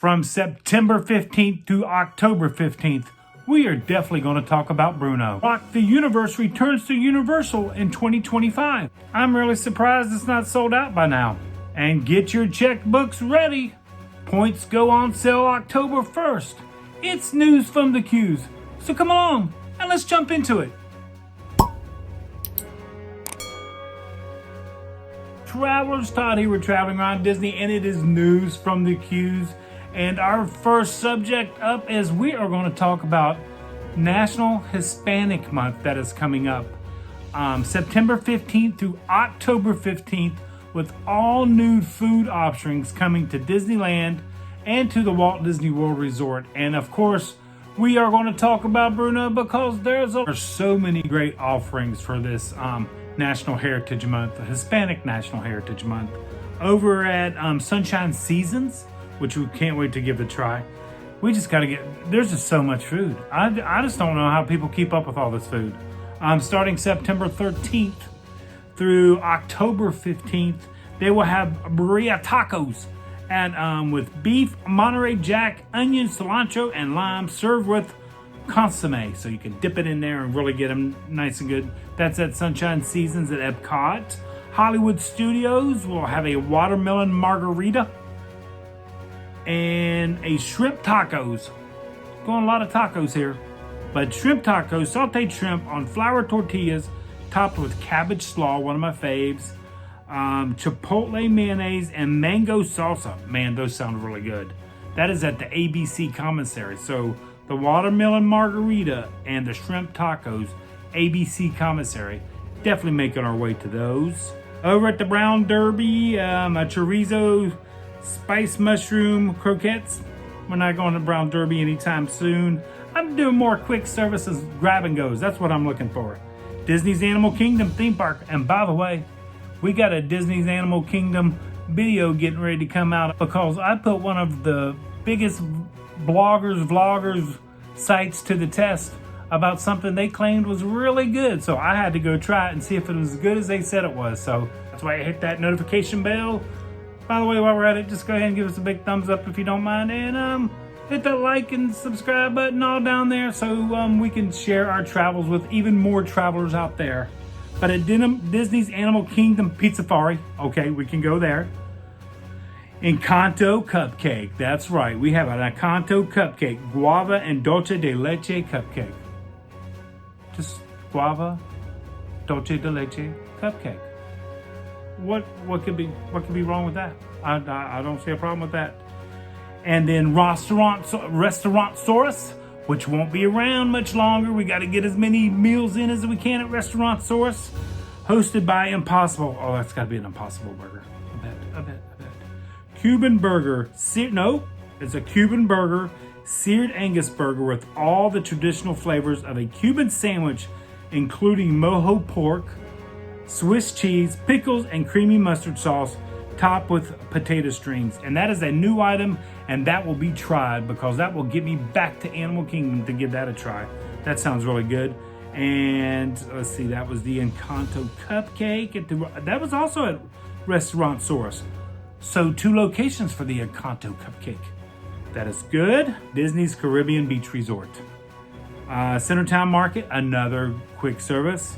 From September 15th to October 15th, we are definitely going to talk about Bruno. Rock the Universe returns to Universal in 2025. I'm really surprised it's not sold out by now. And get your checkbooks ready. Points go on sale October 1st. It's news from the queues. So come along and let's jump into it. Travelers thought he were traveling around Disney, and it is news from the queues. And our first subject up is we are going to talk about National Hispanic Month that is coming up September 15th through October 15th, with all new food options coming to Disneyland and to the Walt Disney World Resort. And of course, we are going to talk about Bruno because there's so many great offerings for this National Heritage Month, Hispanic National Heritage Month, over at Sunshine Seasons, which we can't wait to give it a try. We just got to there's just so much food. I just don't know how people keep up with all this food. Starting September 13th through October 15th, they will have burrito tacos and with beef, Monterey Jack, onion, cilantro, and lime, served with consomme, so you can dip it in there and really get them nice and good. That's at Sunshine Seasons at Epcot. Hollywood Studios will have a watermelon margarita and a shrimp tacos. Going a lot of tacos here, but shrimp tacos, sauteed shrimp on flour tortillas, topped with cabbage slaw, one of my faves, chipotle mayonnaise, and mango salsa. Man, those sound really good. That is at the ABC commissary. So the watermelon margarita and the shrimp tacos, ABC commissary. Definitely making our way to those. Over at the Brown Derby, a chorizo spice mushroom croquettes. We're not going to Brown Derby anytime soon. I'm doing more quick services, grab and goes. That's what I'm looking for. Disney's Animal Kingdom theme park. And by the way, we got a Disney's Animal Kingdom video getting ready to come out because I put one of the biggest vloggers sites to the test about something they claimed was really good. So I had to go try it and see if it was as good as they said it was. So that's why I hit that notification bell. By the way, while we're at it, just go ahead and give us a big thumbs up if you don't mind, and hit that like and subscribe button all down there so we can share our travels with even more travelers out there. But at Disney's Animal Kingdom Pizzafari, okay, we can go there. Encanto cupcake, that's right. We have an Encanto cupcake, guava and dulce de leche cupcake. Just guava, dulce de leche cupcake. What could be wrong with that? I don't see a problem with that. And then Restaurantsaurus, which won't be around much longer. We got to get as many meals in as we can at Restaurantsaurus, hosted by Impossible. Oh, that's got to be an Impossible burger. I bet. Cuban burger. It's a Cuban burger, seared Angus burger with all the traditional flavors of a Cuban sandwich, including mojo pork, Swiss cheese, pickles, and creamy mustard sauce, topped with potato strings. And that is a new item, and that will be tried because that will get me back to Animal Kingdom to give that a try. That sounds really good. And let's see, that was the Encanto cupcake. That was also at Restaurantsaurus. So 2 locations for the Encanto cupcake. That is good. Disney's Caribbean Beach Resort. Centertown Market, another quick service.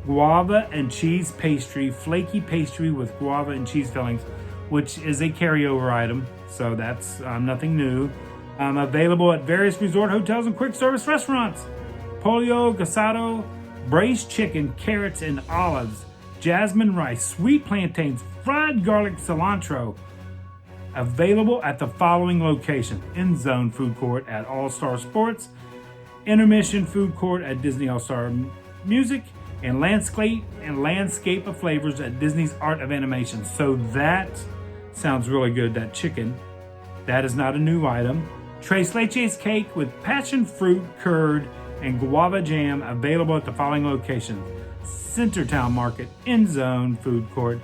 Guava and cheese pastry, flaky pastry with guava and cheese fillings, which is a carryover item, so that's nothing new. Available at various resort hotels and quick service restaurants. Pollo guisado, braised chicken, carrots and olives, jasmine rice, sweet plantains, fried garlic cilantro. Available at the following locations: End Zone Food Court at All Star Sports, Intermission Food Court at Disney All Star Music, and Landscape of Flavors at Disney's Art of Animation. So that sounds really good, that chicken. That is not a new item. Tres Leches cake with passion fruit, curd, and guava jam, available at the following locations: Centertown Market, End Zone Food Court,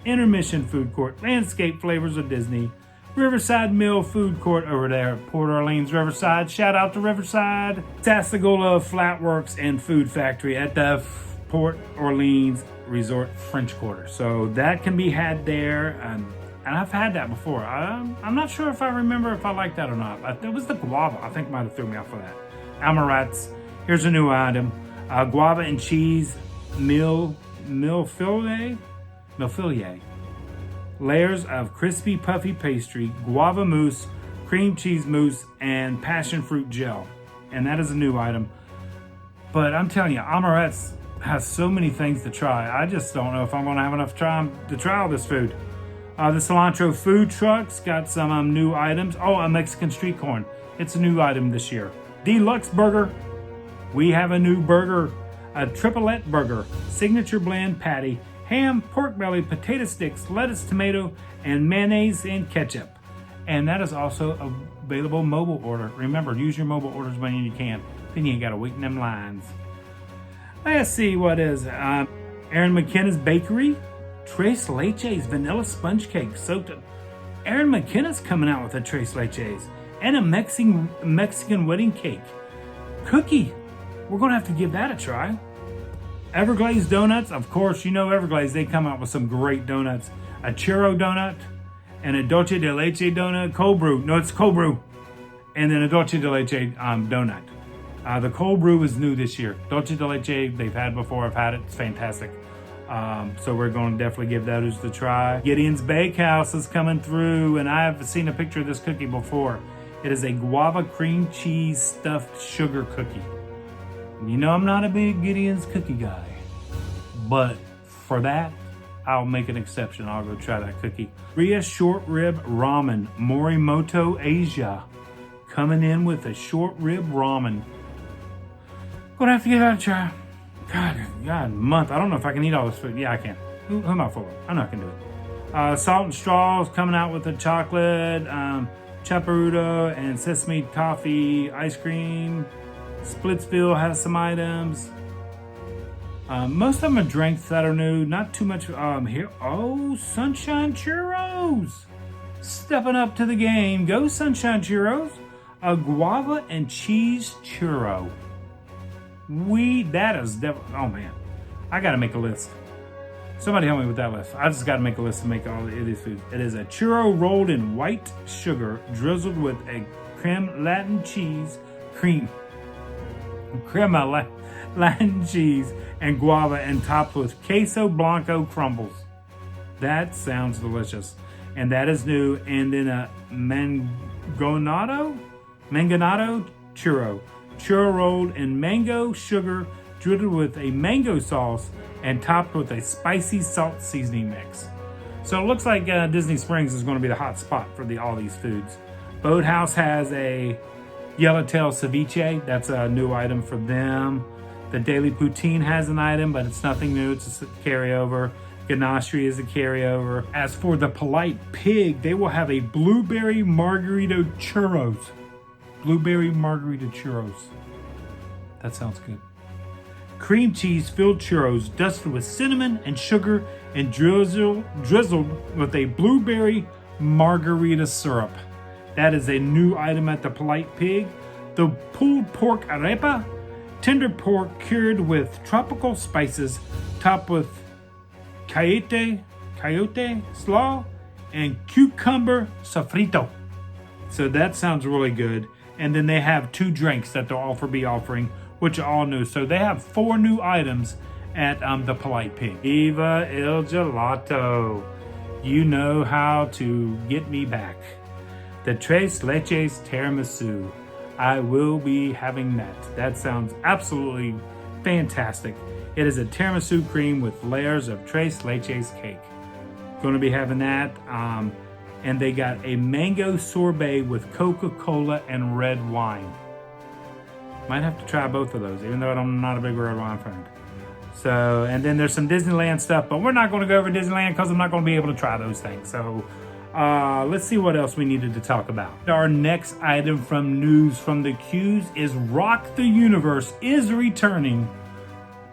Intermission Food Court, Landscape Flavors of Disney, Riverside Mill Food Court over there at Port Orleans Riverside. Shout out to Riverside. Sassagoula Flatworks and Food Factory at the Port Orleans Resort French Quarter. So that can be had there. And I've had that before. I'm not sure if I remember if I like that or not. It was the guava, I think, might have threw me off for that. Amaretts. Here's a new item. Guava and cheese millefeuille. Layers of crispy, puffy pastry, guava mousse, cream cheese mousse, and passion fruit gel. And that is a new item. But I'm telling you, Amaretts has so many things to try. I just don't know if I'm going to have enough time to try all this food. The Cilantro food truck's got some new items. Oh, a Mexican street corn. It's a new item this year. Deluxe burger. We have a new burger, a triplette burger, signature blend patty, ham, pork belly, potato sticks, lettuce, tomato, and mayonnaise and ketchup. And that is also available mobile order. Remember, use your mobile orders when you can. Then you ain't got to wait in them lines. Let's see what is Aaron McKenna's Bakery. Tres Leches vanilla sponge cake soaked in. Aaron McKenna's coming out with a Tres Leches and a Mexican wedding cake. Cookie. We're going to have to give that a try. Everglades Donuts. Of course, you know Everglades. They come out with some great donuts. A churro donut and a dulce de leche donut. Cold brew. No, it's cold brew. And then a dulce de leche donut. The cold brew is new this year. Dulce de leche, they've had before. I've had it. It's fantastic. So we're going to definitely give those a try. Gideon's Bakehouse is coming through, and I've seen a picture of this cookie before. It is a guava cream cheese stuffed sugar cookie. You know I'm not a big Gideon's cookie guy, but for that, I'll make an exception. I'll go try that cookie. Ria short rib ramen, Morimoto Asia, coming in with a short rib ramen. Gonna have to give that a try. God, month. I don't know if I can eat all this food. Yeah, I can. Who am I fooling? I know I can do it. Salt and Straws coming out with the chocolate, chaparuto, and sesame toffee ice cream. Splitsville has some items. Most of them are drinks that are new. Not too much here. Oh, Sunshine Churros. Stepping up to the game. Go Sunshine Churros. A guava and cheese churro. That is definitely, oh man, I gotta make a list. Somebody help me with that list. I just gotta make a list to make all of these foods. It is a churro rolled in white sugar, drizzled with a creme Latin cheese, Latin cheese and guava, and topped with queso blanco crumbles. That sounds delicious. And that is new. And then a mangonado churro. Churro rolled in mango sugar, drizzled with a mango sauce, and topped with a spicy salt seasoning mix. So it looks like Disney Springs is going to be the hot spot for all these foods. Boathouse has a yellowtail ceviche. That's a new item for them. The Daily Poutine has an item, but it's nothing new. It's a carryover. Ganache is a carryover. As for the Polite Pig, they will have a blueberry margarita churros. Blueberry margarita churros. That sounds good. Cream cheese filled churros dusted with cinnamon and sugar and drizzled with a blueberry margarita syrup. That is a new item at the Polite Pig. The pulled pork arepa, tender pork cured with tropical spices, topped with coyote slaw, and cucumber sofrito. So that sounds really good. And then they have 2 drinks that they'll be offering, which are all new. So they have 4 new items at the Polite Pig. Viva il gelato. You know how to get me back. The Tres Leches tiramisu. I will be having that. That sounds absolutely fantastic. It is a tiramisu cream with layers of Tres Leches cake. Going to be having that. And they got a mango sorbet with Coca-Cola and red wine. Might have to try both of those, even though I'm not a big red wine fan. So, and then there's some Disneyland stuff, but we're not going to go over Disneyland because I'm not going to be able to try those things. So, let's see what else we needed to talk about. Our next item from news from the queues is Rock the Universe is returning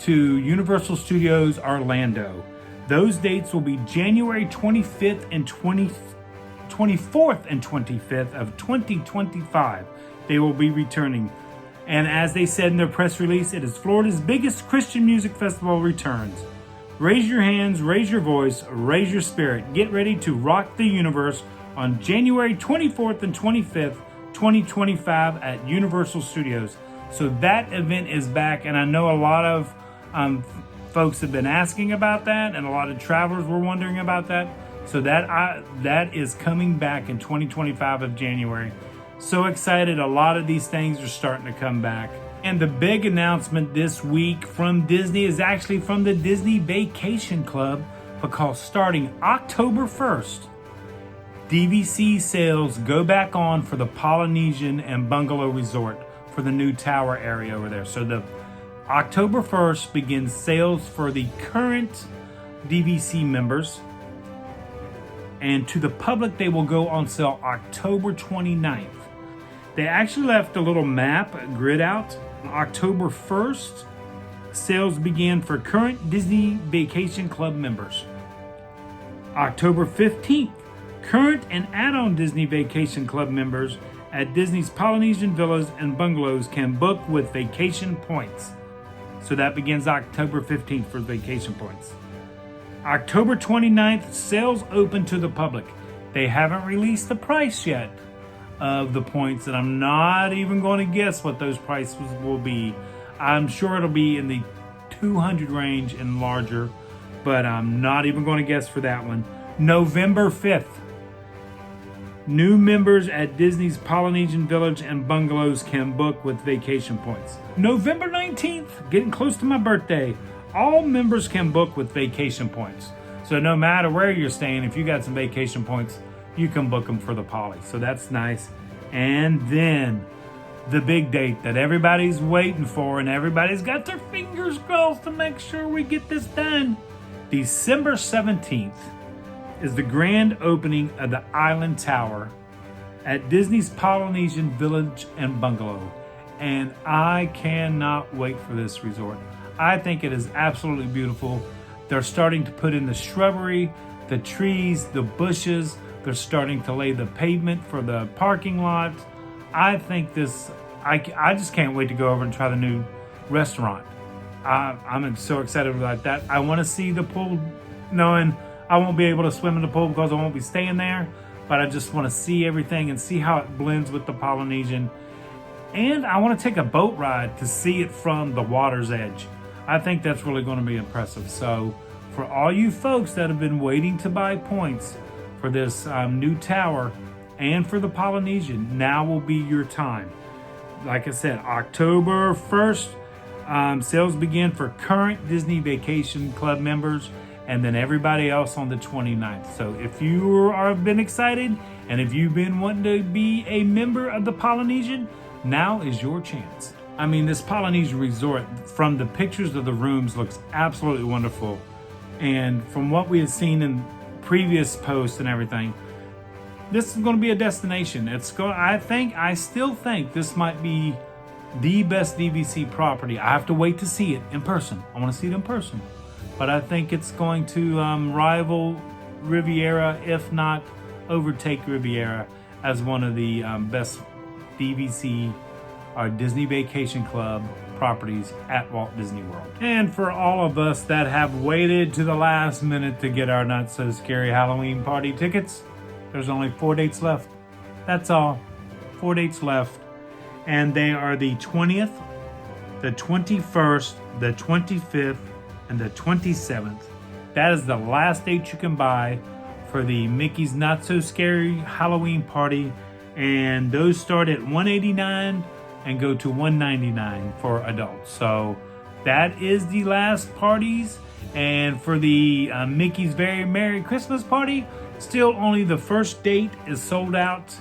to Universal Studios Orlando. Those dates will be January 25th and 24th and 25th of 2025. They will be returning. And as they said in their press release, it is Florida's biggest Christian music festival returns. Raise your hands, raise your voice, raise your spirit. Get ready to rock the universe on January 24th and 25th, 2025 at Universal Studios. So that event is back, and I know a lot of folks have been asking about that, and a lot of travelers were wondering about that. So that is coming back in 2025 of January. So excited. A lot of these things are starting to come back. And the big announcement this week from Disney is actually from the Disney Vacation Club, because starting October 1st, DVC sales go back on for the Polynesian and Bungalow Resort for the new tower area over there. So the October 1st begins sales for the current DVC members, and to the public they will go on sale October 29th. They actually left a little map grid out. October 1st, sales began for current Disney Vacation Club members. October 15th, current and add-on Disney Vacation Club members at Disney's Polynesian Villas and Bungalows can book with vacation points. So that begins October 15th for vacation points. October 29th, sales open to the public. They haven't released the price yet of the points, and I'm not even going to guess what those prices will be. I'm sure it'll be in the 200 range and larger, but I'm not even going to guess for that one. November 5th, new members at Disney's Polynesian Village and Bungalows can book with vacation points. November 19th, getting close to my birthday, all members can book with vacation points. So no matter where you're staying, if you got some vacation points, you can book them for the Poly. So that's nice. And then the big date that everybody's waiting for, and everybody's got their fingers crossed to make sure we get this done. December 17th is the grand opening of the Island Tower at Disney's Polynesian Village and Bungalow. And I cannot wait for this resort. I think it is absolutely beautiful. They're starting to put in the shrubbery, the trees, the bushes. They're starting to lay the pavement for the parking lot. I think this, I just can't wait to go over and try the new restaurant. I'm so excited about that. I want to see the pool, knowing I won't be able to swim in the pool because I won't be staying there. But I just want to see everything and see how it blends with the Polynesian. And I want to take a boat ride to see it from the water's edge. I think that's really going to be impressive. So for all you folks that have been waiting to buy points for this new tower and for the Polynesian, now will be your time. Like I said, October 1st, sales begin for current Disney Vacation Club members, and then everybody else on the 29th. So if you have been excited and if you've been wanting to be a member of the Polynesian, now is your chance. I mean, this Polynesian resort, from the pictures of the rooms, looks absolutely wonderful. And from what we have seen in previous posts and everything, this is going to be a destination. I still think this might be the best DVC property. I have to wait to see it in person. I want to see it in person. But I think it's going to rival Riviera, if not overtake Riviera, as one of the best DVC or Disney Vacation Club properties at Walt Disney World. And for all of us that have waited to the last minute to get our Not So Scary Halloween party tickets, there's only 4 dates left. That's all. 4 dates left. And they are the 20th, the 21st, the 25th, and the 27th. That is the last date you can buy for the Mickey's Not So Scary Halloween party. And those start at $189 and go to $199 for adults. So that is the last parties. And for the Mickey's Very Merry Christmas party, still only the first date is sold out.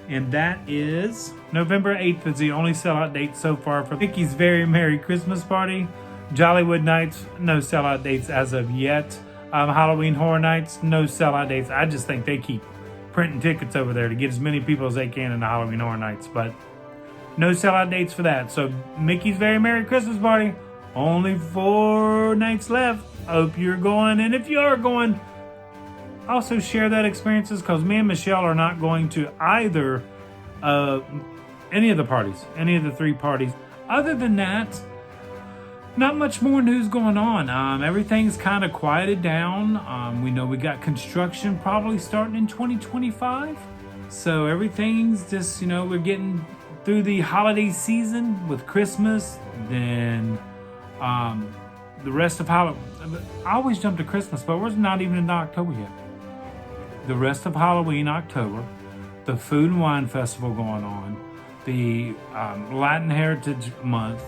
And that is November 8th is the only sellout date so far for Mickey's Very Merry Christmas party. Jollywood Nights, no sellout dates as of yet. Halloween Horror Nights, no sellout dates. I just think they keep printing tickets over there to get as many people as they can in the Halloween Horror Nights, but no sellout dates for that. So Mickey's Very Merry Christmas party, only 4 nights left. Hope you're going, and if you are going, also share that experiences, because me and Michelle are not going to either any of the parties, any of the 3 parties. Other than that, not much more news going on. Everything's kind of quieted down. We know we got construction probably starting in 2025. So everything's just, we're getting through the holiday season with Christmas. Then the rest of Halloween. I always jump to Christmas, but we're not even in October yet. The rest of Halloween, October. The Food and Wine Festival going on. The Latin Heritage Month.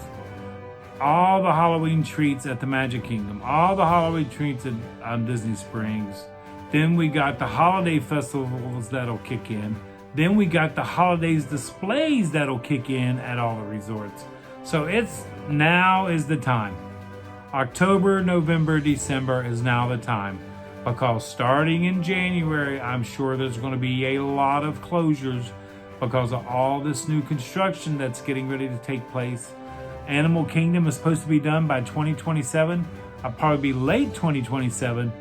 All the Halloween treats at the Magic Kingdom, all the Halloween treats at Disney Springs. Then we got the holiday festivals that'll kick in. Then we got the holidays displays that'll kick in at all the resorts. So now is the time. October, November, December is now the time. Because starting in January, I'm sure there's going to be a lot of closures because of all this new construction that's getting ready to take place. Animal Kingdom is supposed to be done by 2027. I'll probably be late 2027.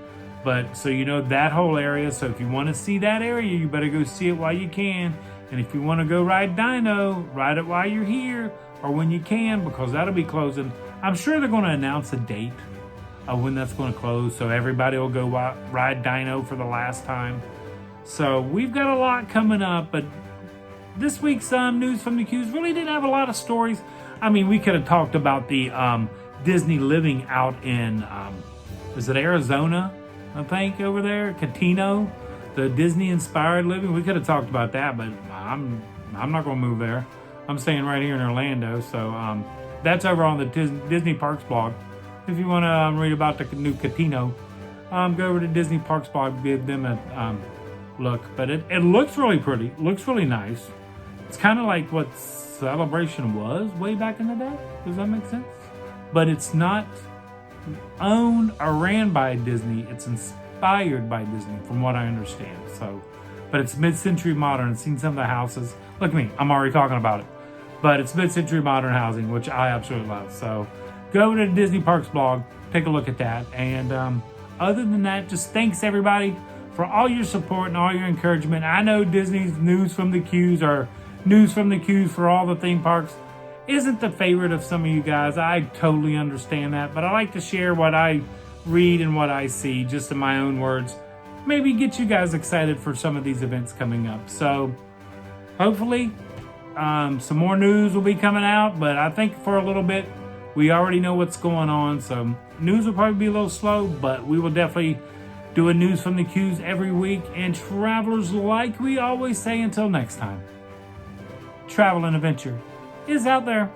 But so that whole area. So if you want to see that area, you better go see it while you can. And if you want to go ride Dino, ride it while you're here or when you can, because that'll be closing. I'm sure they're going to announce a date of when that's going to close. So everybody will go ride Dino for the last time. So we've got a lot coming up. But this week's news from the Q's really didn't have a lot of stories. I mean, we could have talked about the Disney living out in, is it Arizona? I think over there, Catino, the Disney-inspired living. We could have talked about that, but I'm not going to move there. I'm staying right here in Orlando. So that's over on the Disney Parks blog. If you want to read about the new Catino, go over to Disney Parks blog, give them a look. But it looks really pretty. Looks really nice. It's kind of like what Celebration was way back in the day. Does that make sense? But it's not owned or ran by Disney. It's inspired by Disney, from what I understand. So, but it's mid-century modern. I've seen some of the houses. Look at me, I'm already talking about it. But it's mid-century modern housing, which I absolutely love. So, go to the Disney Parks blog, take a look at that. And other than that, just thanks everybody for all your support and all your encouragement. I know Disney's news from the Q's for all the theme parks isn't the favorite of some of you guys. I totally understand that, but I like to share what I read and what I see, just in my own words. Maybe get you guys excited for some of these events coming up. So hopefully some more news will be coming out, but I think for a little bit we already know what's going on. So news will probably be a little slow, but we will definitely do a news from the Q's every week. And travelers, like we always say, until next time, travel and adventure is out there.